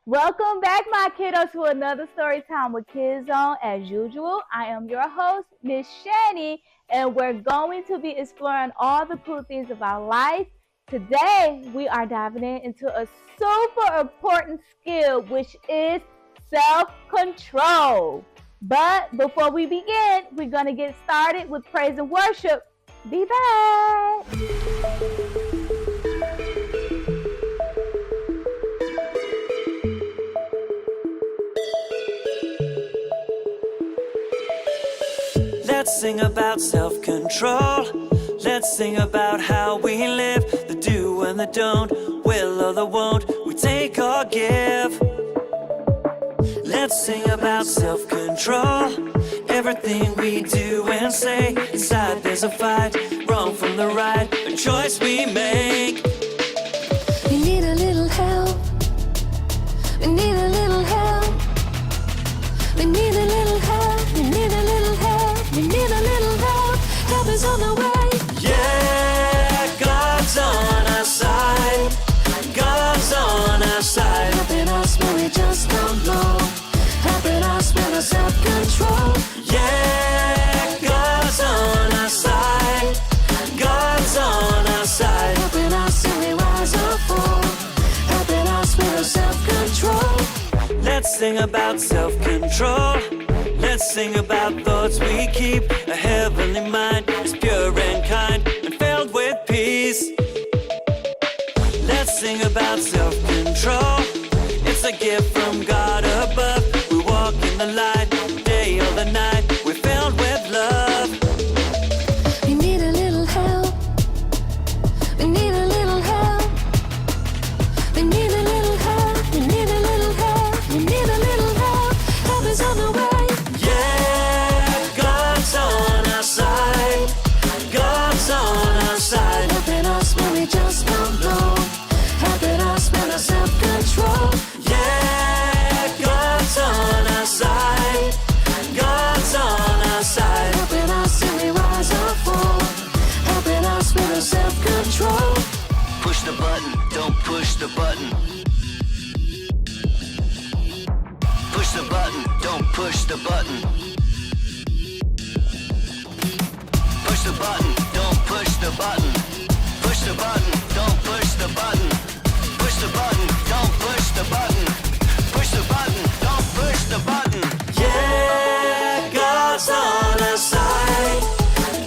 Welcome back, my kiddos, to another story time with Kidzone. As usual, I am your host, Miss Shani, and we're going to be exploring all the cool things of our life. Today, we are diving into a super important skill, which is self-control. But before we begin, we're going to get started with praise and worship. Be back. Let's sing about self-control. Let's sing about how we live, the do and the don't, will or the won't, we take or give. Let's sing about self-control. Everything we do and say, inside there's a fight, wrong from the right, a choice we make. We need a little help. We need a little help. We need a little help. We need a little help. We need a little help. Help is on the way. Yeah, God's on our side. God's on our side. Helping us when we just don't know. Helping us with our self-control. Yeah, God's on our side. God's on our side. Helping us when we rise or fall. Helping us with our self-control. Let's sing about self-control. Let's sing about thoughts we keep. A heavenly mind is pure and kind and filled with peace. Let's sing about self-control. It's a gift from God above. We walk in the light, day or the night. We're filled with love. We need a little help. We need a little help. We need a little help. We need a little help. We need a little help. Help is on the way. Yeah, God's on our side. God's on our side. Helping us when we just don't know. Helping us with our self-control. Yeah, God's on our side. God's on our side. Helping us when we rise or fall. Helping us with our self-control. Push the button, don't push the button. Push the button, don't push the button. Push the button, don't push the button. Push the button, don't push the button. Push the button, don't push the button. Push the button, don't push the button. Yeah, God's on our side.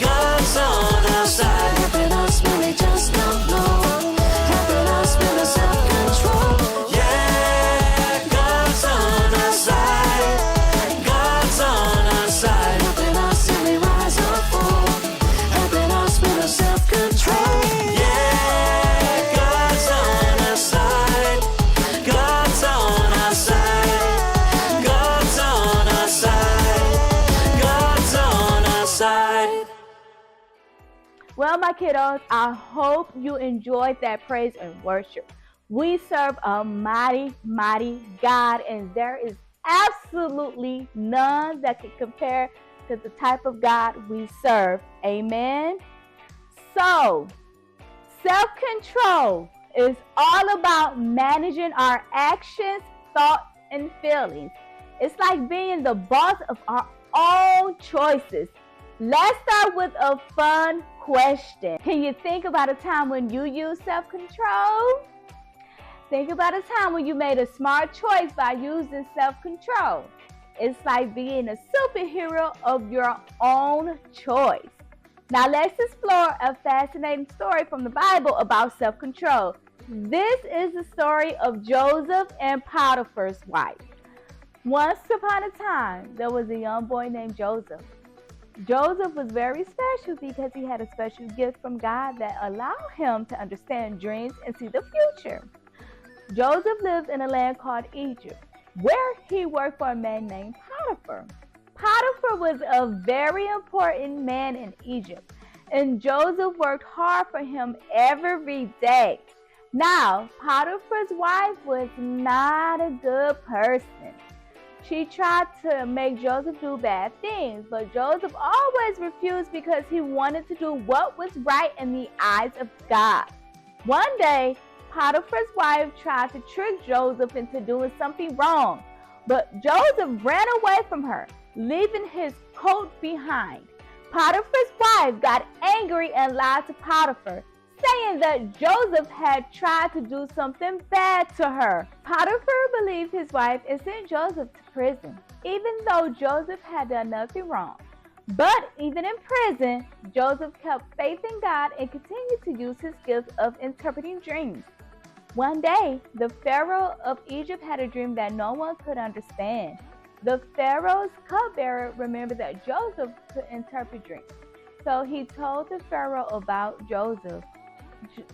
God's on our side. Helping us when we just don't know. Helping us with our self-control. Yeah, God's on our side. God's on our side. Helping us when we rise or fall. Helping us with our self-control. Yeah, God's on our side. God's on our side. God's on our side. God's on our side. Well, my kiddos, I hope you enjoyed that praise and worship. We serve a mighty, mighty God, and there is absolutely none that can compare to the type of God we serve. Amen. So, self-control is all about managing our actions, thoughts, and feelings. It's like being the boss of our own choices. Let's start with a fun question. Can you think about a time when you used self-control? Think about a time when you made a smart choice by using self-control. It's like being a superhero of your own choice. Now let's explore a fascinating story from the Bible about self-control. This is the story of Joseph and Potiphar's wife. Once upon a time, there was a young boy named Joseph. Joseph was very special because he had a special gift from God that allowed him to understand dreams and see the future. Joseph lived in a land called Egypt, where he worked for a man named Potiphar. Potiphar was a very important man in Egypt, and Joseph worked hard for him every day. Now, Potiphar's wife was not a good person. She tried to make Joseph do bad things, but Joseph always refused because he wanted to do what was right in the eyes of God. One day, Potiphar's wife tried to trick Joseph into doing something wrong, but Joseph ran away from her, leaving his coat behind. Potiphar's wife got angry and lied to Potiphar, saying that Joseph had tried to do something bad to her. Potiphar believed his wife and sent Joseph to prison, even though Joseph had done nothing wrong. But even in prison, Joseph kept faith in God and continued to use his gift of interpreting dreams. One day, the Pharaoh of Egypt had a dream that no one could understand. The Pharaoh's cupbearer remembered that Joseph could interpret dreams, so he told the Pharaoh about Joseph.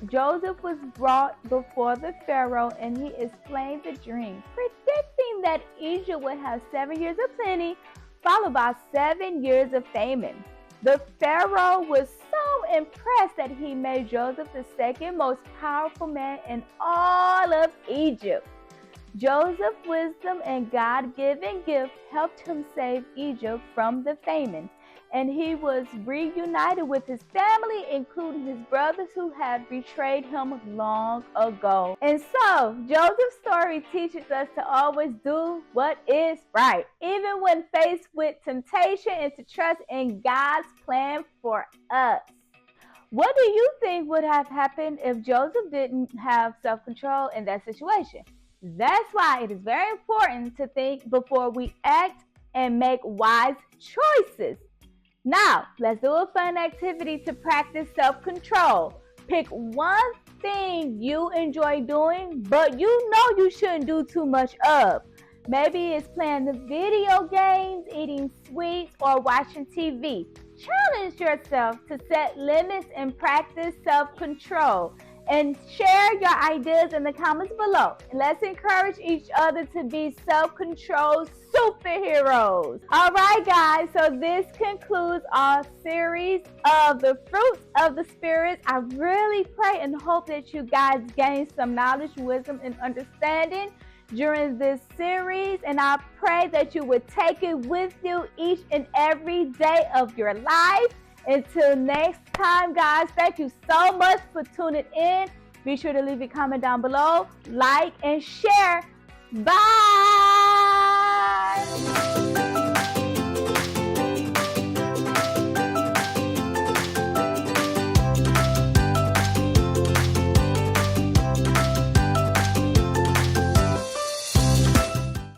Joseph was brought before the Pharaoh and he explained the dream, predicting that Egypt would have 7 years of plenty, followed by 7 years of famine. The Pharaoh was so impressed that he made Joseph the second most powerful man in all of Egypt. Joseph's wisdom and God-given gift helped him save Egypt from the famine, and he was reunited with his family, including his brothers who had betrayed him long ago. And so, Joseph's story teaches us to always do what is right, even when faced with temptation, and to trust in God's plan for us. What do you think would have happened if Joseph didn't have self-control in that situation? That's why it is very important to think before we act and make wise choices. Now, let's do a fun activity to practice self-control. Pick one thing you enjoy doing, but you know you shouldn't do too much of. Maybe it's playing the video games, eating sweets, or watching TV. Challenge yourself to set limits and practice self-control. And share your ideas in the comments below. And let's encourage each other to be self-control superheroes. All right, guys, so this concludes our series of the fruits of the Spirit. I really pray and hope that you guys gain some knowledge, wisdom, and understanding during this series. And I pray that you would take it with you each and every day of your life. Until next time, guys, thank you so much for tuning in. Be sure to leave a comment down below, like, and share. Bye!